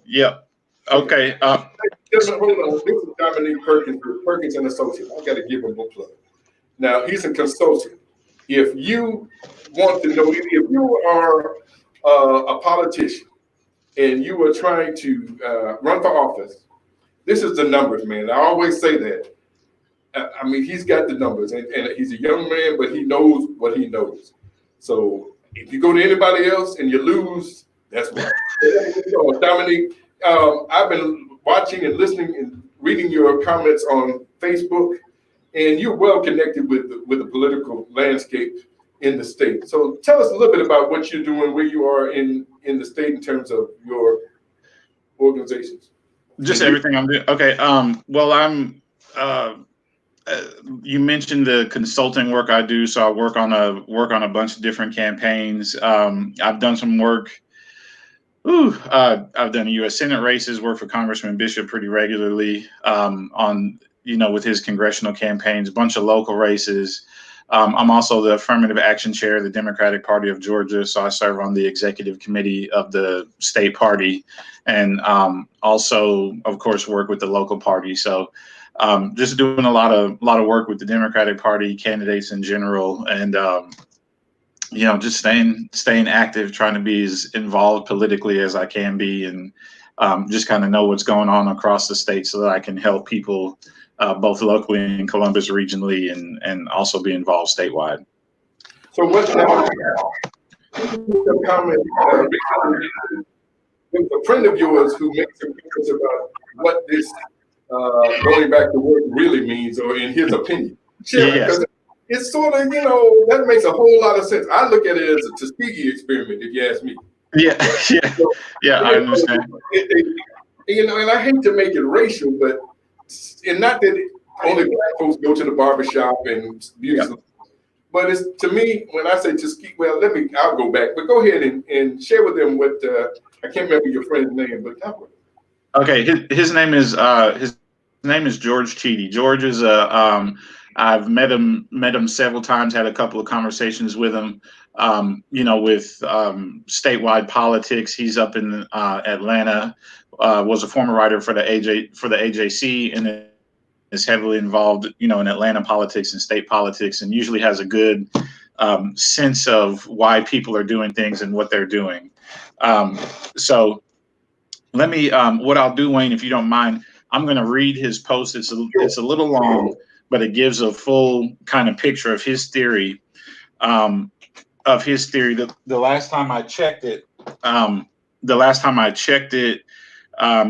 Yep. Okay. Hold on. This is Dominique Perkins with Perkins and Associates. I got to give him a plug. Now, he's a consultant. If you want to know, if you are a politician and you are trying to run for office, this is the numbers, man. I always say that. I mean, he's got the numbers, and he's a young man, but he knows what he knows. So if you go to anybody else and you lose, that's why. So, Dominique, I've been watching and listening and reading your comments on Facebook, and you're well connected with the political landscape in the state. So tell us a little bit about what you're doing, where you are in the state in terms of your organizations. Just everything I'm doing. Okay. Well, I'm. You mentioned the consulting work I do, so I work on a bunch of different campaigns. I've done some work. I've done U.S. Senate races, work for Congressman Bishop pretty regularly on with his congressional campaigns, a bunch of local races. I'm also the affirmative action chair of the Democratic Party of Georgia, so I serve on the executive committee of the state party, and also, of course, work with the local party. So. Just doing a lot of work with the Democratic Party candidates in general, and just staying active, trying to be as involved politically as I can be, and just kind of know what's going on across the state so that I can help people both locally in Columbus regionally and also be involved statewide. So what's now? Some comment. There's a friend of yours who makes some comments about what this. Going back to what it really means, or in his opinion. Yes. It's sort of, that makes a whole lot of sense. I look at it as a Tuskegee experiment, if you ask me. Yeah, I understand. And I hate to make it racial, but and not that only black folks go to the barbershop and beauty. But it's, to me, when I say Tuskegee, well, I'll go back, but go ahead and share with them what, I can't remember your friend's name, but talk with him. Okay, his name is George Cheedy. George is I've met him several times, had a couple of conversations with him. With statewide politics. He's up in Atlanta. Was a former writer for the AJC, and is heavily involved, in Atlanta politics and state politics, and usually has a good sense of why people are doing things and what they're doing. So. Let me, what I'll do, Wayne, if you don't mind, I'm going to read his post. It's a little long, but it gives a full kind of picture of his theory. The last time I checked it,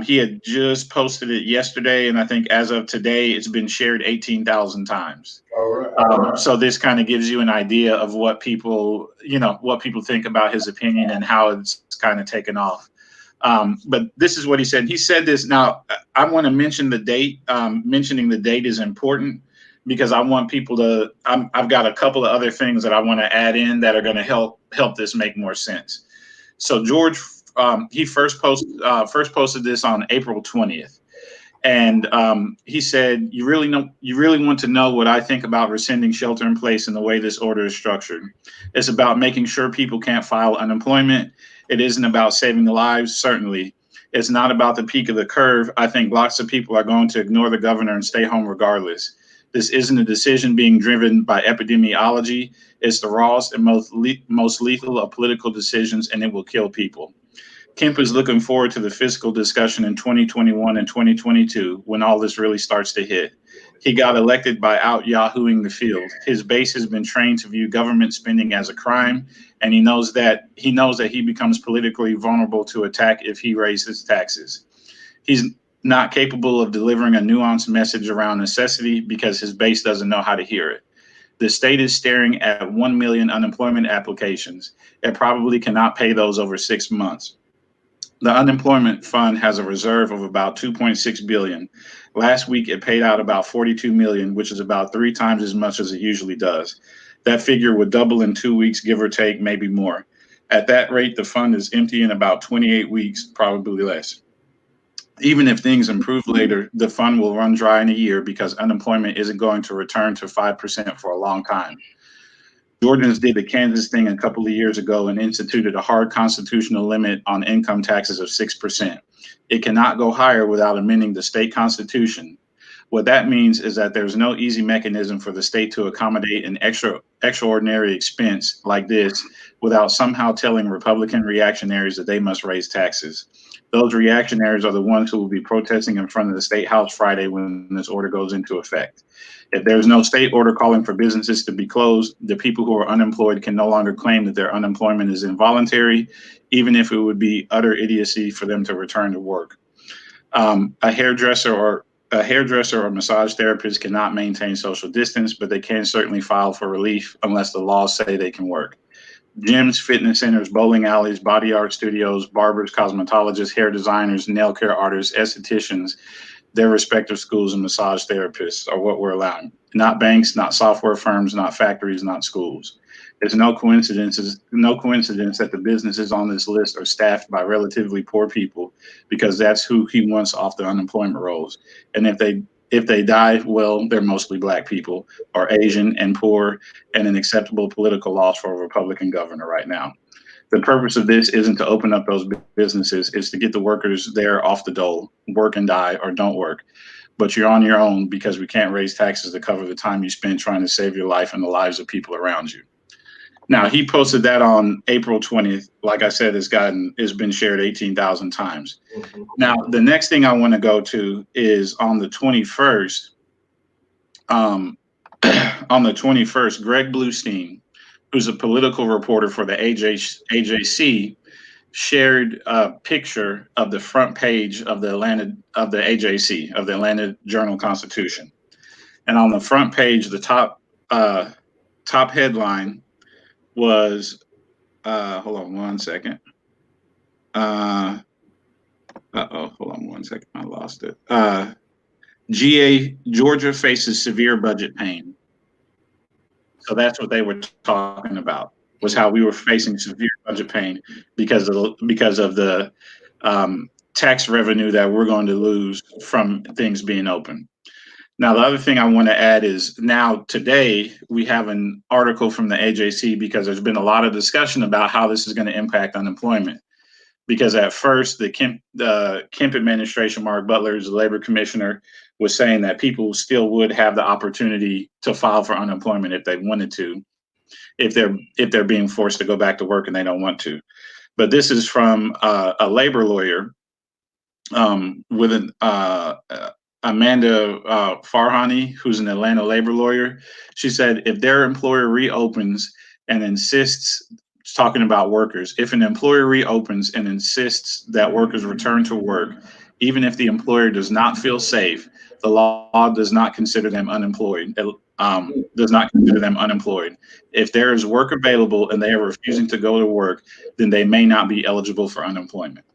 he had just posted it yesterday, and I think as of today, it's been shared 18,000 times. All right. So this kind of gives you an idea of what people think about his opinion and how it's kind of taken off. But this is what he said. He said this. Now, I want to mention the date. Mentioning the date is important because I want people to. I've got a couple of other things that I want to add in that are going to help this make more sense. So George, he first posted this on April 20th. And he said, you really want to know what I think about rescinding shelter in place and the way this order is structured. It's about making sure people can't file unemployment. It isn't about saving the lives, certainly. It's not about the peak of the curve. I think lots of people are going to ignore the governor and stay home regardless. This isn't a decision being driven by epidemiology. It's the rawest and most lethal of political decisions, and it will kill people. Kemp is looking forward to the fiscal discussion in 2021 and 2022 when all this really starts to hit. He got elected by out-yahooing the field. His base has been trained to view government spending as a crime, and he knows that he becomes politically vulnerable to attack if he raises taxes. He's not capable of delivering a nuanced message around necessity because his base doesn't know how to hear it. The state is staring at 1 million unemployment applications. It probably cannot pay those over 6 months. The unemployment fund has a reserve of about $2.6 billion. Last week, it paid out about $42 million, which is about 3 times as much as it usually does. That figure would double in 2 weeks, give or take, maybe more. At that rate, the fund is empty in about 28 weeks, probably less. Even if things improve later, the fund will run dry in a year because unemployment isn't going to return to 5% for a long time. Georgians did the Kansas thing a couple of years ago and instituted a hard constitutional limit on income taxes of 6%. It cannot go higher without amending the state constitution. What that means is that there's no easy mechanism for the state to accommodate an extraordinary expense like this without somehow telling Republican reactionaries that they must raise taxes. Those reactionaries are the ones who will be protesting in front of the State House Friday when this order goes into effect. If there's no state order calling for businesses to be closed, the people who are unemployed can no longer claim that their unemployment is involuntary, even if it would be utter idiocy for them to return to work. A hairdresser or massage therapist cannot maintain social distance, but they can certainly file for relief unless the laws say they can work. Gyms, fitness centers, bowling alleys, body art studios, barbers, cosmetologists, hair designers, nail care artists, estheticians, their respective schools and massage therapists are what we're allowing. Not banks, not software firms, not factories, not schools. It's no coincidence that the businesses on this list are staffed by relatively poor people because that's who he wants off the unemployment rolls. And if they die, well, they're mostly Black people or Asian and poor and an acceptable political loss for a Republican governor right now. The purpose of this isn't to open up those businesses. It's to get the workers there off the dole, work and die or don't work. But you're on your own because we can't raise taxes to cover the time you spend trying to save your life and the lives of people around you. Now, he posted that on April 20th. Like I said, it's been shared 18,000 times. Mm-hmm. Now, the next thing I want to go to is on the 21st. On the 21st, Greg Bluestein, who's a political reporter for the AJC, shared a picture of the front page of the AJC, of the Atlanta Journal-Constitution. And on the front page, the top headline was, hold on one second. Hold on one second. I lost it. Georgia faces severe budget pain. So that's what they were talking about, was how we were facing severe budget pain because of the tax revenue that we're going to lose from things being open. Now, the other thing I want to add is now today we have an article from the AJC because there's been a lot of discussion about how this is going to impact unemployment. Because at first the Kemp administration, Mark Butler, who's the labor commissioner, was saying that people still would have the opportunity to file for unemployment if they wanted to, if they're being forced to go back to work and they don't want to. But this is from a labor lawyer with Amanda Farhani, who's an Atlanta labor lawyer. She said if their employer reopens and insists, talking about workers, if an employer reopens and insists that workers return to work, even if the employer does not feel safe, the law does not consider them unemployed. If there is work available and they are refusing to go to work, then they may not be eligible for unemployment.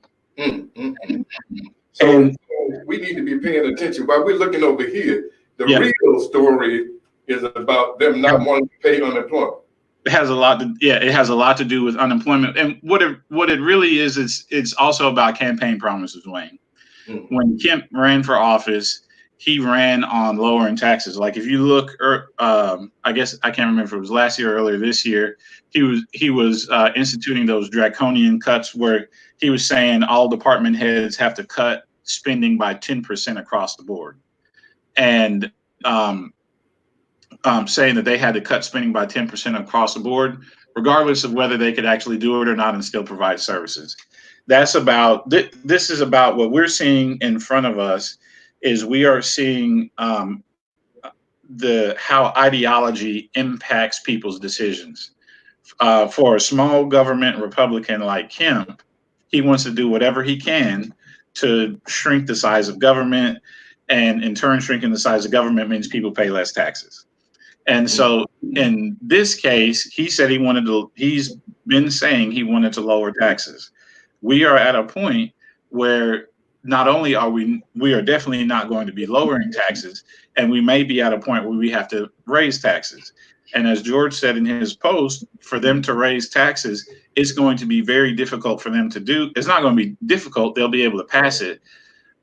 So And we need to be paying attention. While we're looking over here, the Yeah. real story is about them not wanting to pay unemployment. it has a lot to do with unemployment. And what it really is, it's also about campaign promises, Wayne. When Kemp ran for office, he ran on lowering taxes. Like if you look, I guess I can't remember if it was last year or earlier this year, he was instituting those draconian cuts where he was saying all department heads have to cut spending by 10% across the board, and saying that they had to cut spending by 10% across the board, regardless of whether they could actually do it or not and still provide services. This is about what we're seeing in front of us. Is we are seeing how ideology impacts people's decisions. For a small government Republican like Kemp, he wants to do whatever he can to shrink the size of government, and in turn, shrinking the size of government means people pay less taxes. And so in this case, he's been saying he wanted to lower taxes. We are at a point where not only are we are definitely not going to be lowering taxes, and we may be at a point where we have to raise taxes. And as George said in his post, for them to raise taxes, it's going to be very difficult for them to do. It's not going to be difficult. They'll be able to pass it.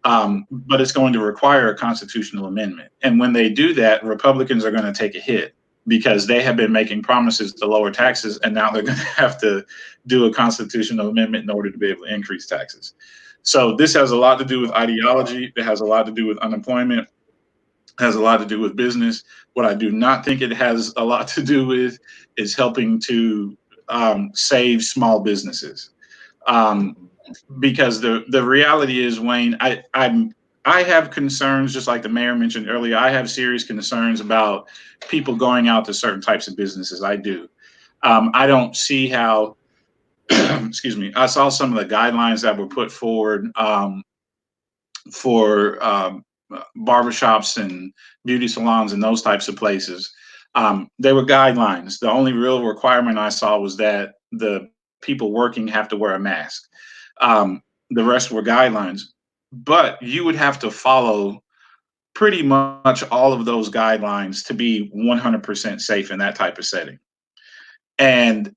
But it's going to require a constitutional amendment. And when they do that, Republicans are going to take a hit because they have been making promises to lower taxes, and now they're going to have to do a constitutional amendment in order to be able to increase taxes. So this has a lot to do with ideology. It has a lot to do with unemployment. It has a lot to do with business. What I do not think it has a lot to do with is helping to save small businesses. Because the reality is, Wayne, I have concerns, just like the mayor mentioned earlier. I have serious concerns about people going out to certain types of businesses. I do. I don't see how, excuse me, I saw some of the guidelines that were put forward for barbershops and beauty salons and those types of places. They were guidelines. The only real requirement I saw was that the people working have to wear a mask. The rest were guidelines, but you would have to follow pretty much all of those guidelines to be 100% safe in that type of setting. And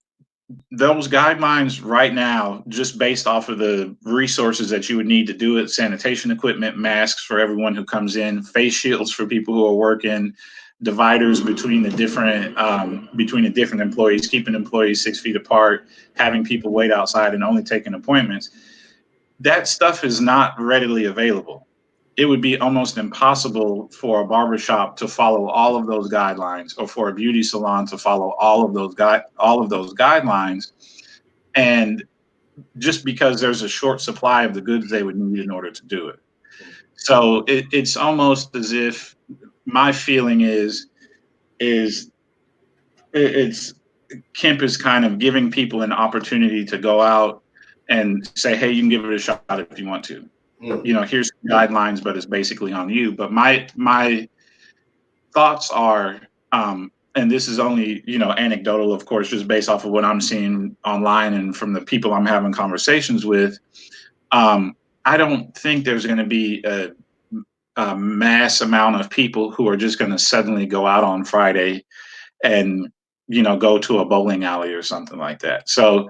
those guidelines right now, just based off of the resources that you would need to do it, sanitation equipment, masks for everyone who comes in, face shields for people who are working, dividers between the different employees, keeping employees 6 feet apart, having people wait outside and only taking appointments. That stuff is not readily available. It would be almost impossible for a barbershop to follow all of those guidelines, or for a beauty salon to follow all of those guidelines. And just because there's a short supply of the goods they would need in order to do it. So it's almost as if my feeling is Kemp is kind of giving people an opportunity to go out and say, hey, you can give it a shot if you want to. You know, here's guidelines, but it's basically on you. But my thoughts are, and this is only, anecdotal, of course, just based off of what I'm seeing online and from the people I'm having conversations with. I don't think there's going to be a mass amount of people who are just going to suddenly go out on Friday and, go to a bowling alley or something like that. So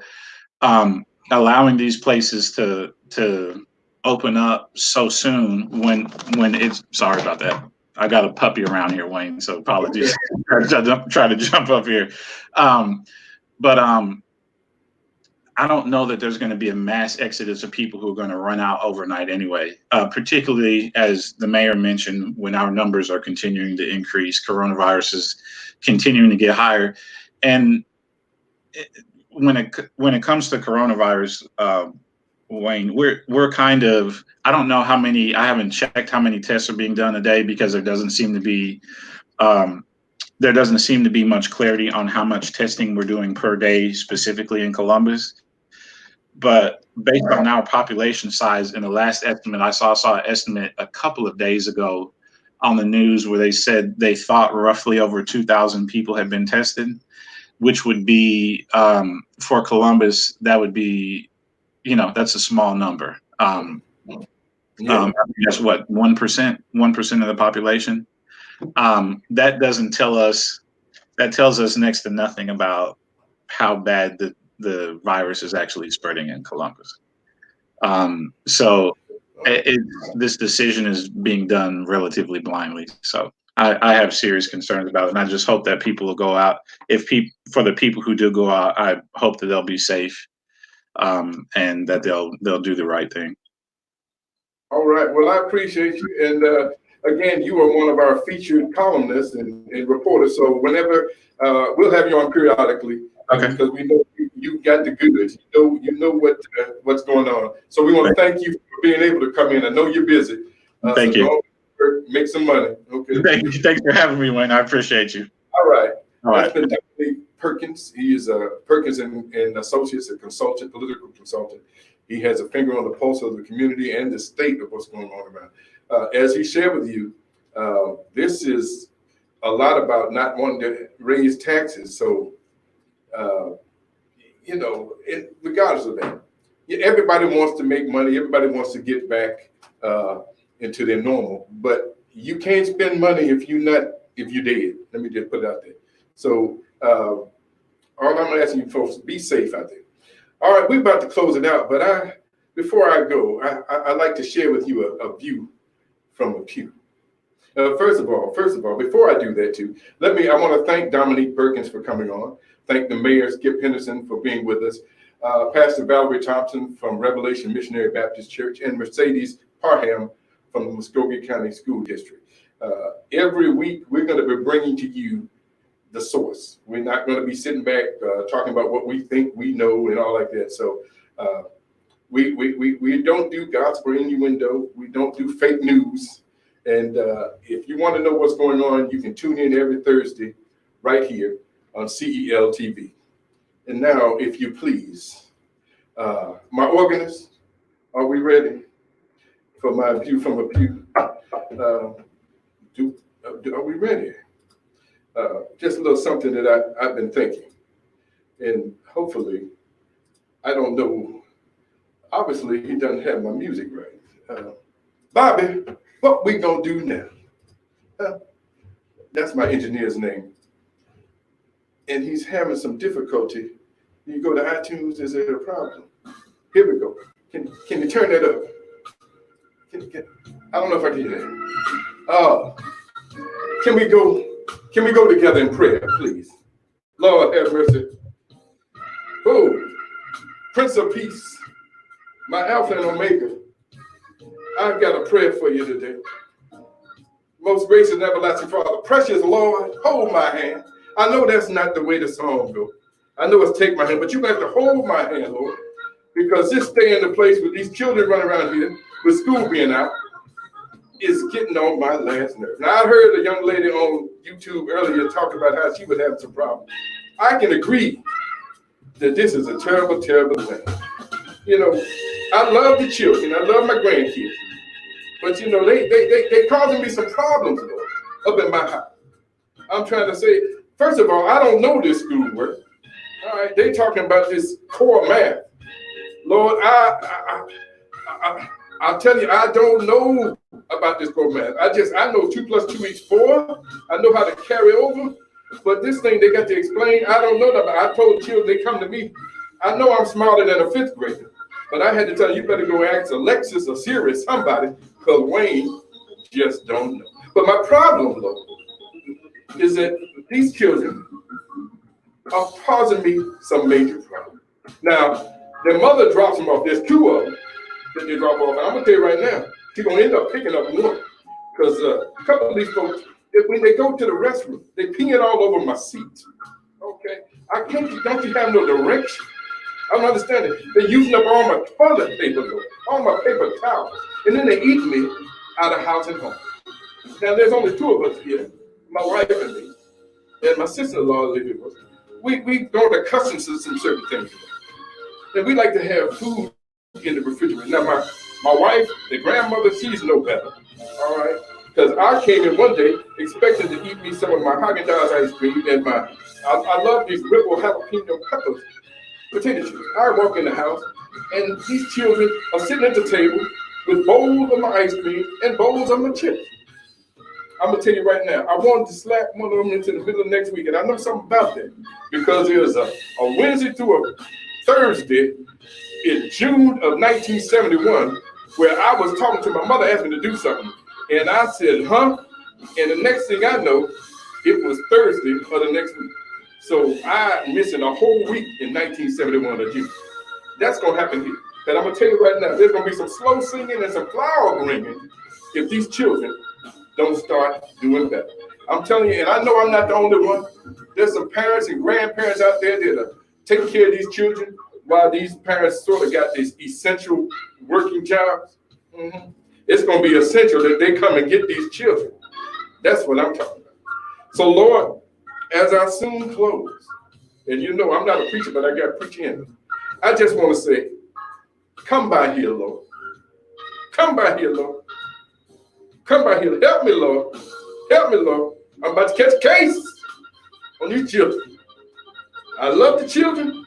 allowing these places to open up so soon when it's, sorry about that. I got a puppy around here, Wayne, so apologies. Try to jump up here. But I don't know that there's going to be a mass exodus of people who are going to run out overnight anyway, particularly as the mayor mentioned, when our numbers are continuing to increase, coronavirus is continuing to get higher. And when it comes to coronavirus, Wayne, we're kind of, I don't know how many, I haven't checked how many tests are being done a day, because there doesn't seem to be much clarity on how much testing we're doing per day, specifically in Columbus. But based on our population size, in the last estimate I saw an estimate a couple of days ago on the news where they said they thought roughly over 2,000 people had been tested, which would be, for Columbus, that would be, that's a small number. That's what, 1% of the population. That doesn't tell us. That tells us next to nothing about how bad the virus is actually spreading in Columbus. So this decision is being done relatively blindly. So I have serious concerns about it, and I just hope that people will go out. For the people who do go out, I hope that they'll be safe, and that they'll do the right thing. All right. Well, I appreciate you. And again, you are one of our featured columnists and reporters. So whenever we'll have you on periodically, okay, because we know you got the goods. You know what's going on. So we want to thank you for being able to come in. I know you're busy. Thank you. Make some money. Okay. Thanks for having me, Wayne. I appreciate you. All right. All right. That's been Dominique Perkins. He is Perkins and Associates, a consultant, political consultant. He has a finger on the pulse of the community and the state of what's going on around. As he shared with you, this is a lot about not wanting to raise taxes. So, regardless of that, everybody wants to make money. Everybody wants to get back into their normal. But you can't spend money if you're dead. Let me just put it out there. So, all I'm asking you folks, be safe out there. All right, we're about to close it out, but before I go, I'd like to share with you a view from a pew. First of all, before I do that too, I want to thank Dominique Perkins for coming on. Thank the mayor, Skip Henderson, for being with us. Pastor Valerie Thompson from Revelation Missionary Baptist Church, and Mercedes Parham from the Muskogee County School District. Every week, we're going to be bringing to you the source. We're not going to be sitting back talking about what we think we know and all like that. So we don't do gospel innuendo. We don't do fake news. And if you want to know what's going on, you can tune in every Thursday right here on CEL TV. And now, if you please, my organist, are we ready for my view from a pew? Are we ready? Just a little something that I've been thinking, and hopefully, I don't know, obviously he doesn't have my music right. Bobby, what we gonna do now? That's my engineer's name. And he's having some difficulty. You go to iTunes, is there a problem? Here we go. Can you turn that up? I don't know if I can hear that. Can we go together in prayer, please? Lord have mercy. Oh, Prince of Peace, my Alpha and Omega, I've got a prayer for you today. Most gracious and everlasting Father, precious Lord, hold my hand. I know that's not the way the song goes. I know it's take my hand, but you have to hold my hand, Lord, because this stay in the place with these children running around here, with school being out, is getting on my last nerve. Now, I heard a young lady on YouTube earlier talk about how she would have some problems. I can agree that this is a terrible, terrible thing. You know, I love the children. I love my grandkids. But, you know, they causing me some problems, Lord, up in my house. I'm trying to say, first of all, I don't know this schoolwork. All right, they talking about this core math. Lord, I'll tell you, I don't know about this core math. I know 2 + 2 = 4. I know how to carry over. But this thing they got to explain, I don't know about. I told children, they come to me. I know I'm smarter than a 5th grader. But I had to tell you, better go ask Alexis or Siri, somebody, because Wayne just don't know. But my problem, though, is that these children are causing me some major problems. Now, their mother drops them off. There's 2 of them that they drop off. And I'm going to tell you right now, she's going to end up picking up one. Because a couple of these folks, when they go to the restroom, they pee it all over my seat. Okay? Don't you have no direction? I don't understand it. They're using up all my toilet paper, all my paper towels. And then they eat me out of house and home. Now, there's only 2 of us here, my wife and me, and my sister-in-law living with us. We've grown accustomed to some certain things. And we like to have food in the refrigerator. Now, my wife, the grandmother, she's no better, all right? Because I came in one day expecting to eat me some of my Haagen-Dazs ice cream and I love these Ripple jalapeno peppers, potato chips. I walk in the house, And these children are sitting at the table with bowls of my ice cream and bowls of my chips. I'm gonna tell you right now, I wanted to slap one of them into the middle of next week, and I know something about that because it was a Wednesday through a Thursday in June of 1971 where I was talking to my mother, asked me to do something, and I said, huh? And the next thing I know, it was Thursday of the next week. So I'm missing a whole week in 1971 of June. That's gonna happen here. And I'm gonna tell you right now, there's gonna be some slow singing and some flower bringing if these children don't start doing better. I'm telling you, and I know I'm not the only one. There's some parents and grandparents out there that are taking care of these children while these parents sort of got these essential working jobs. It's going to be essential that they come and get these children. That's what I'm talking about. So, Lord, as I soon close, and you know I'm not a preacher, but I got to preach in. I just want to say, come by here, Lord. Come by here, Lord. Come by here. Help me, Lord. Help me, Lord. I'm about to catch a case on these children. I love the children,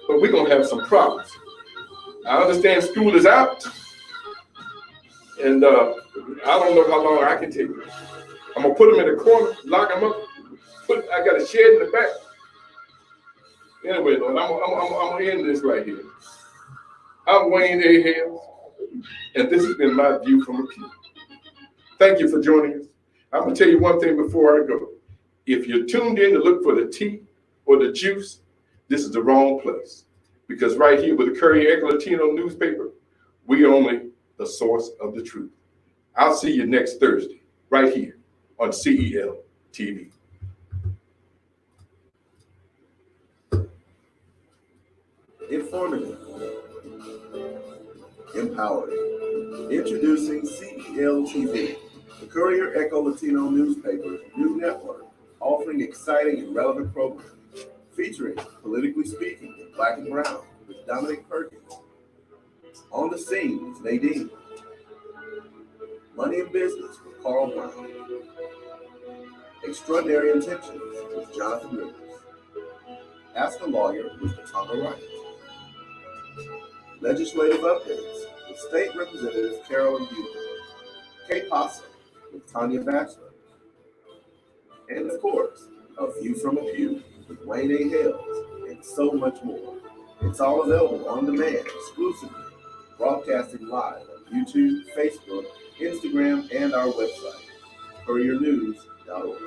but we're going to have some problems. I understand school is out, and I don't know how long I can take it. I'm going to put them in the corner, lock them up. I got a shed in the back. Anyway, Lord, I'm going to end this right here. I'm Wayne A. Hales, and this has been my view from a pew. Thank you for joining us. I'm going to tell you one thing before I go. If you're tuned in to look for the tea or the juice, this is the wrong place. Because right here with the Courier-Echo-Latino newspaper, we are only the source of the truth. I'll see you next Thursday, right here on CEL TV. Informative, empowering. Introducing CEL TV, the Courier-Echo-Latino newspaper's new network, offering exciting and relevant programming, featuring Politically Speaking in Black and Brown with Dominic Perkins, On the Scene with Nadine, Money and Business with Carl Brown, Extraordinary Intentions with Jonathan Rivers, Ask a Lawyer with Katana Wright, Legislative Updates with State Representative Carolyn Buell, K-Pasa with Tanya Batchelor, and of course, A View from a Pew with Wayne A. Hales, and so much more. It's all available on demand exclusively, broadcasting live on YouTube, Facebook, Instagram, and our website, couriernews.org.